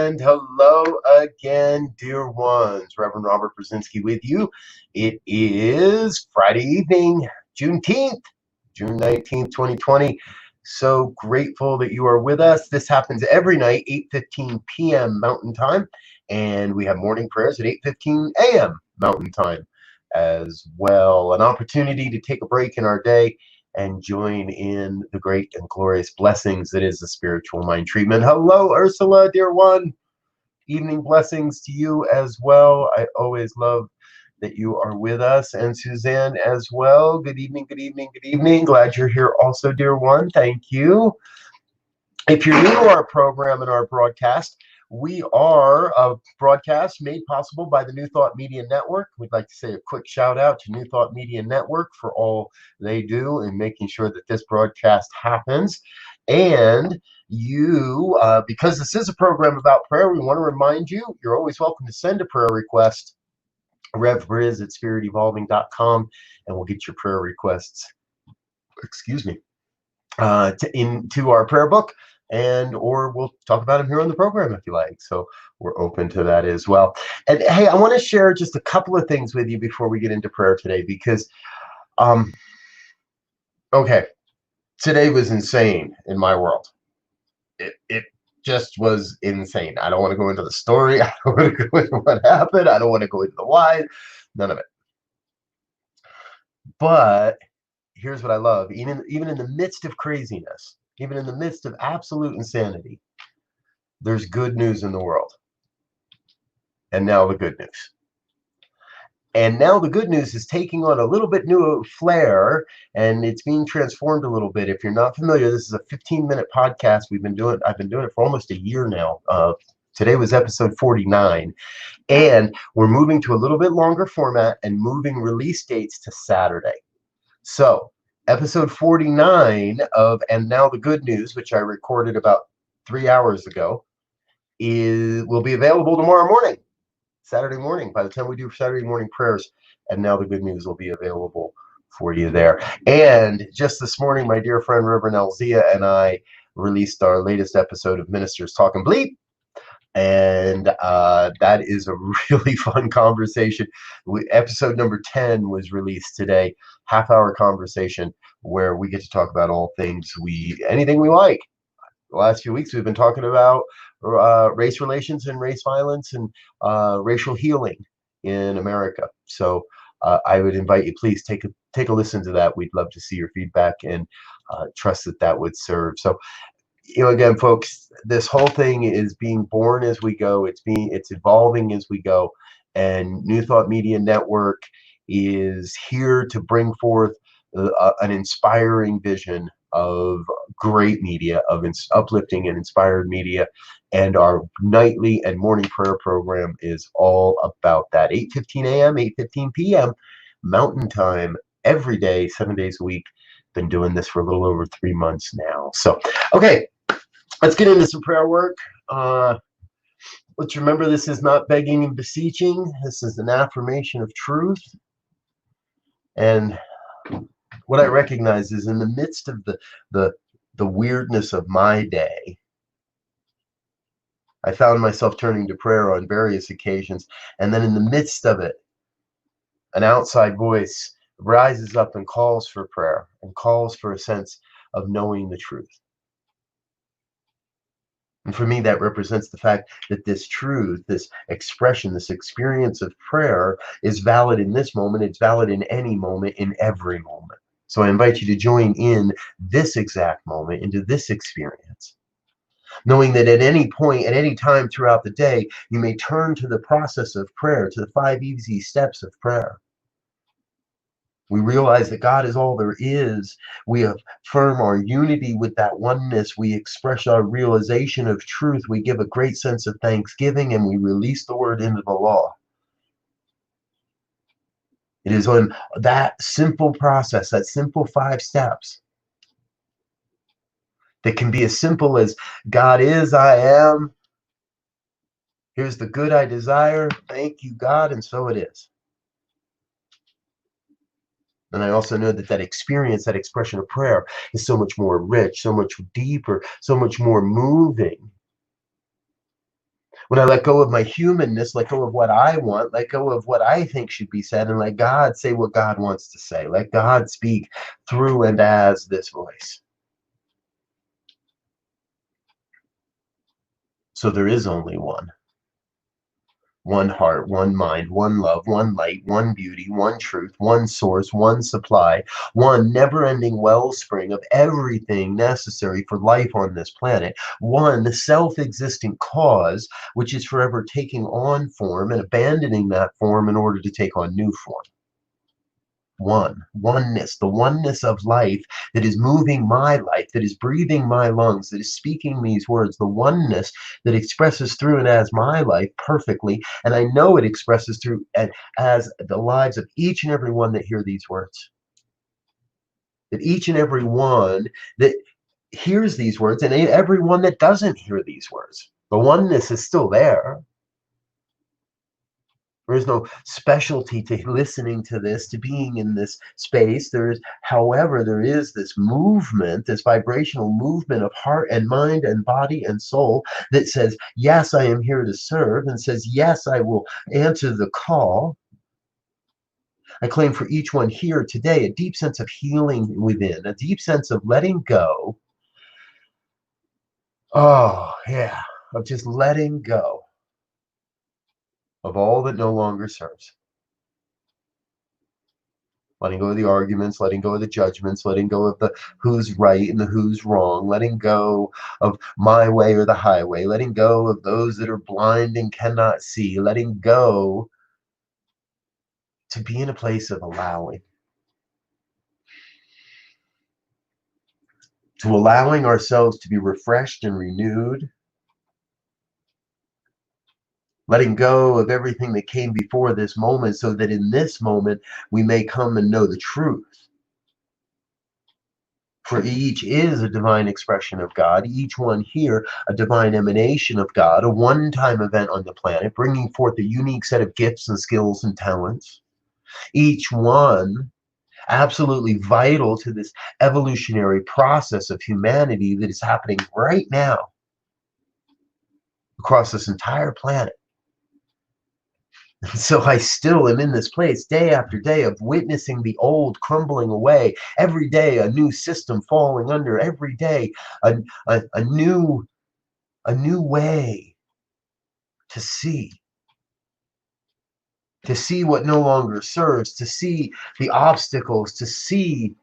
And hello again, dear ones. Reverend Robert Brzezinski with you. It is Friday evening, Juneteenth, June 19th, 2020. So grateful that you are with us. This happens every night, 8:15 p.m. Mountain Time. And we have morning prayers at 8:15 a.m. Mountain Time as well. An opportunity to take a break in our day and join in the great and glorious blessings that is the spiritual mind treatment. Hello, Ursula, dear one. Evening blessings to you as well. I always love that you are with us, and Suzanne as well. Good evening, good evening, good evening. Glad you're here also, dear one. Thank you. If you're new to our program and our broadcast, we are a broadcast made possible by the New Thought Media Network. We'd like to say a quick shout out to New Thought Media Network for all they do in making sure that this broadcast happens. And you, because this is a program about prayer, we want to remind you, you're always welcome to send a prayer request, revbriz@spiritevolving.com, and we'll get your prayer requests, into our prayer book, and or we'll talk about them here on the program if you like. So we're open to that as well. And hey, I want to share just a couple of things with you before we get into prayer today, because okay, today was insane in my world. It just was insane. I don't want to go into the story. I don't want to go into what happened. I don't want to go into the why. None of it. But here's what I love. Even in the midst of craziness, even in the midst of absolute insanity, there's good news in the world. And now the good news. And now the good news is taking on a little bit new flair, and it's being transformed a little bit. If you're not familiar, this is a 15-minute podcast. I've been doing it for almost a year now. Today was episode 49. And we're moving to a little bit longer format and moving release dates to Saturday. So episode 49 of And Now the Good News, which I recorded about 3 hours ago, will be available tomorrow morning, Saturday morning. By the time we do Saturday morning prayers, And Now the Good News will be available for you there. And just this morning, my dear friend Reverend Elzia and I released our latest episode of Ministers Talking Bleep. And that is a really fun conversation. Episode number 10 was released today. Half-hour conversation where we get to talk about all things anything we like. The last few weeks we've been talking about race relations and race violence and racial healing in America. So I would invite you, please take a listen to that. We'd love to see your feedback and trust that would serve. So, again, folks, this whole thing is being born as we go. It's evolving as we go, and New Thought Media Network is here to bring forth an inspiring vision of great media, of uplifting and inspired media. And our nightly and morning prayer program is all about that. 8:15 a.m., 8:15 p.m. Mountain Time every day, 7 days a week. Been doing this for a little over 3 months now. So, okay, let's get into some prayer work. Let's remember, this is not begging and beseeching. This is an affirmation of truth. And what I recognize is, in the midst of the weirdness of my day, I found myself turning to prayer on various occasions. And then in the midst of it, an outside voice rises up and calls for prayer and calls for a sense of knowing the truth. And for me, that represents the fact that this truth, this expression, this experience of prayer is valid in this moment. It's valid in any moment, in every moment. So I invite you to join in this exact moment, into this experience, knowing that at any point, at any time throughout the day, you may turn to the process of prayer, to the 5 easy steps of prayer. We realize that God is all there is. We affirm our unity with that oneness. We express our realization of truth. We give a great sense of thanksgiving, and we release the word into the law. It is on that simple process, that simple 5 steps, that can be as simple as, God is, I am. Here's the good I desire. Thank you, God, and so it is. And I also know that experience, that expression of prayer, is so much more rich, so much deeper, so much more moving When I let go of my humanness, let go of what I want, let go of what I think should be said, and let God say what God wants to say. Let God speak through and as this voice. So there is only one heart, one mind, one love, one light, one beauty, one truth, one source, one supply, one never-ending wellspring of everything necessary for life on this planet, one self-existent cause which is forever taking on form and abandoning that form in order to take on new form. Oneness, the oneness of life that is moving my life, that is breathing my lungs, that is speaking these words, the oneness that expresses through and as my life perfectly, and I know it expresses through and as the lives of each and every one that hear these words. That each and every one that hears these words, and every one that doesn't hear these words, the oneness is still there. There is no specialty to listening to this, to being in this space. However, there is this movement, this vibrational movement of heart and mind and body and soul that says, yes, I am here to serve, and says, yes, I will answer the call. I claim for each one here today a deep sense of healing within, a deep sense of letting go. Oh, yeah, of just letting go of all that no longer serves. Letting go of the arguments, letting go of the judgments, letting go of the who's right and the who's wrong, letting go of my way or the highway, letting go of those that are blind and cannot see, letting go to be in a place of allowing, to allowing ourselves to be refreshed and renewed, letting go of everything that came before this moment so that in this moment we may come and know the truth. For each is a divine expression of God, each one here a divine emanation of God, a one-time event on the planet, bringing forth a unique set of gifts and skills and talents. Each one absolutely vital to this evolutionary process of humanity that is happening right now across this entire planet. So I still am in this place day after day of witnessing the old crumbling away. Every day a new system falling under. Every day a new way to see what no longer serves, to see the obstacles, to see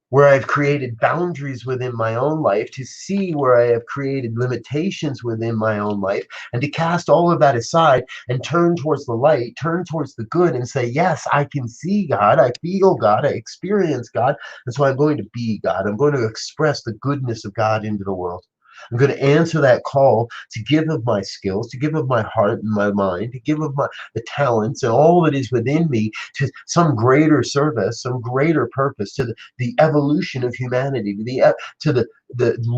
where I've created boundaries within my own life, to see where I have created limitations within my own life, and to cast all of that aside and turn towards the light, turn towards the good, and say, yes, I can see God, I feel God, I experience God, and so I'm going to be God. I'm going to express the goodness of God into the world. I'm going to answer that call to give of my skills, to give of my heart and my mind, to give of the talents and all that is within me to some greater service, some greater purpose, to the evolution of humanity, to the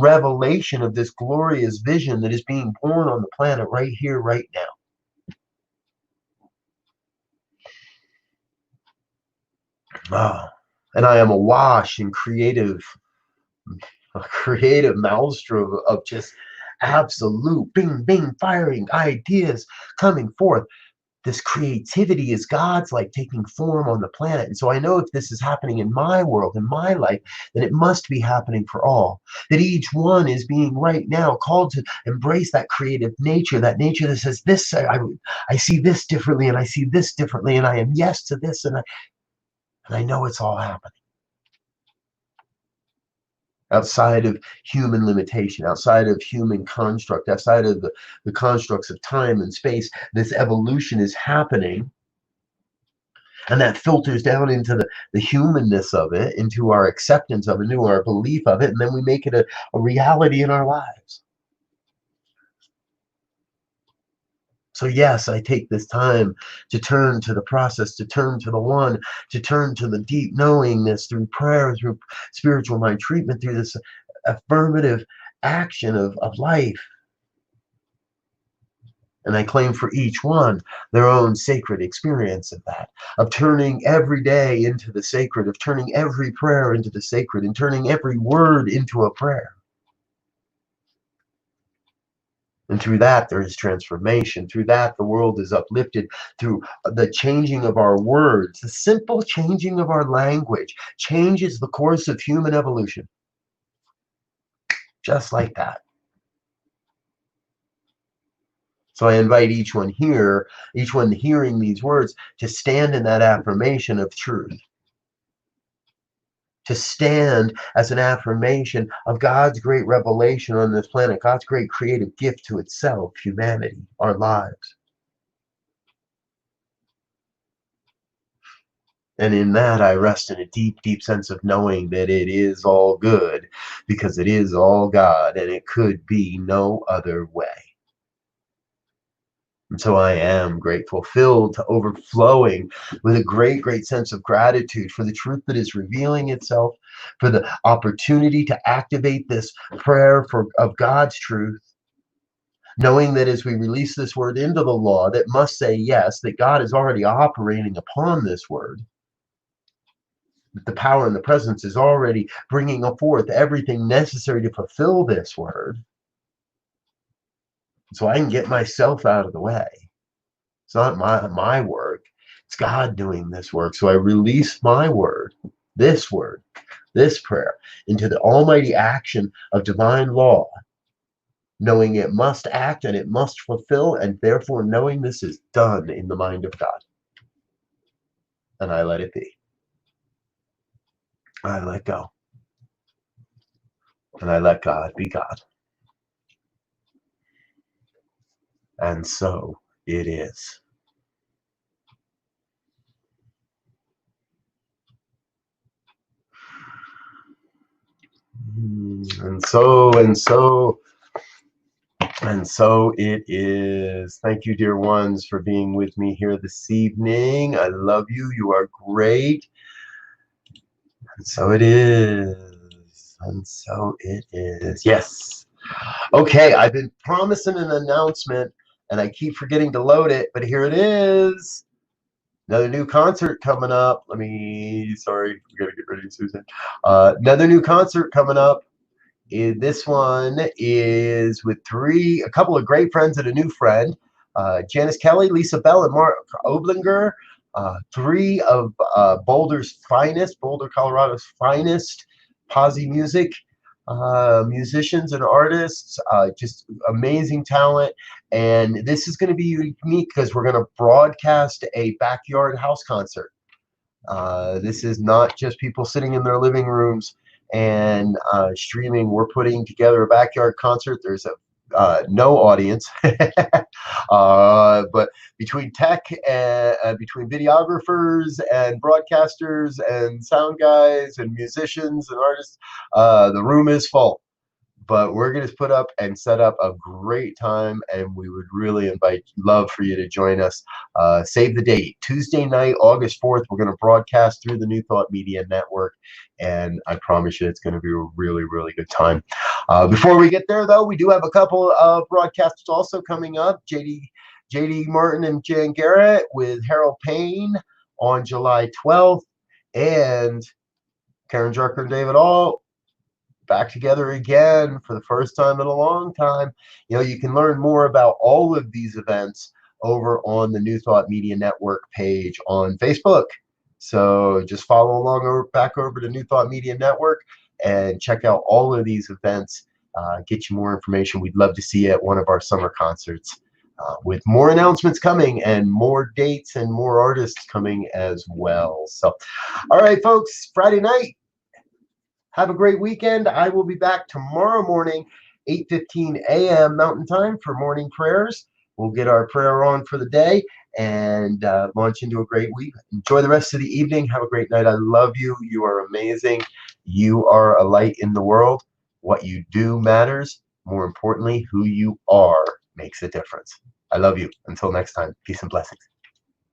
revelation of this glorious vision that is being born on the planet right here, right now. Oh, and I am awash in a creative maelstrom of just absolute bing, bing, firing ideas coming forth. This creativity is God's like taking form on the planet. And so I know if this is happening in my world, in my life, then it must be happening for all. That each one is being right now called to embrace that creative nature, that nature that says, this, I see this differently, and I see this differently, and I am yes to this, and I know it's all happening. Outside of human limitation, outside of human construct, outside of the constructs of time and space, this evolution is happening. And that filters down into the humanness of it, into our acceptance of it, into our belief of it, and then we make it a reality in our lives. So yes, I take this time to turn to the process, to turn to the one, to turn to the deep knowingness through prayer, through spiritual mind treatment, through this affirmative action of life. And I claim for each one their own sacred experience of that, of turning every day into the sacred, of turning every prayer into the sacred, and turning every word into a prayer. And through that, there is transformation. Through that, the world is uplifted. Through the changing of our words, the simple changing of our language changes the course of human evolution. Just like that. So I invite each one here, each one hearing these words, to stand in that affirmation of truth. To stand as an affirmation of God's great revelation on this planet, God's great creative gift to itself, humanity, our lives. And in that, I rest in a deep, deep sense of knowing that it is all good, because it is all God, and it could be no other way. And so I am grateful, filled to overflowing with a great, great sense of gratitude for the truth that is revealing itself, for the opportunity to activate this prayer of God's truth, knowing that as we release this word into the law that must say yes, that God is already operating upon this word, that the power and the presence is already bringing forth everything necessary to fulfill this word, so I can get myself out of the way. It's not my work. It's God doing this work. So I release my word, this prayer, into the almighty action of divine law, knowing it must act and it must fulfill, and therefore knowing this is done in the mind of God. And I let it be. I let go. And I let God be God. And so it is. And so it is. Thank you, dear ones, for being with me here this evening. I love you. You are great. And so it is. And so it is. Yes. Okay, I've been promising an announcement, and I keep forgetting to load it, but here it is. Another new concert coming up. Sorry, we gotta get ready, Susan. Another new concert coming up. This one is with a couple of great friends and a new friend, Janice Kelly, Lisa Bell, and Mark Oblinger, three of Boulder, Colorado's finest posse music musicians and artists, just amazing talent. And this is going to be unique because we're going to broadcast a backyard house concert. This is not just people sitting in their living rooms and streaming. We're putting together a backyard concert. There's no audience, but between tech and between videographers and broadcasters and sound guys and musicians and artists, the room is full. But we're going to put up and set up a great time, and we would really love for you to join us. Save the date, Tuesday night, August 4th. We're going to broadcast through the New Thought Media Network, and I promise you it's going to be a really, really good time. Before we get there, though, we do have a couple of broadcasts also coming up. JD Martin and Jan Garrett with Harold Payne on July 12th, and Karen Drucker and David All back together again for the first time in a long time. You know, you can learn more about all of these events over on the New Thought Media Network page on Facebook. So just follow along back over to New Thought Media Network and check out all of these events. Get you more information. We'd love to see you at one of our summer concerts, with more announcements coming and more dates and more artists coming as well. So, all right, folks, Friday night. Have a great weekend. I will be back tomorrow morning, 8:15 a.m. Mountain Time for morning prayers. We'll get our prayer on for the day and launch into a great week. Enjoy the rest of the evening. Have a great night. I love you. You are amazing. You are a light in the world. What you do matters. More importantly, who you are makes a difference. I love you. Until next time, peace and blessings.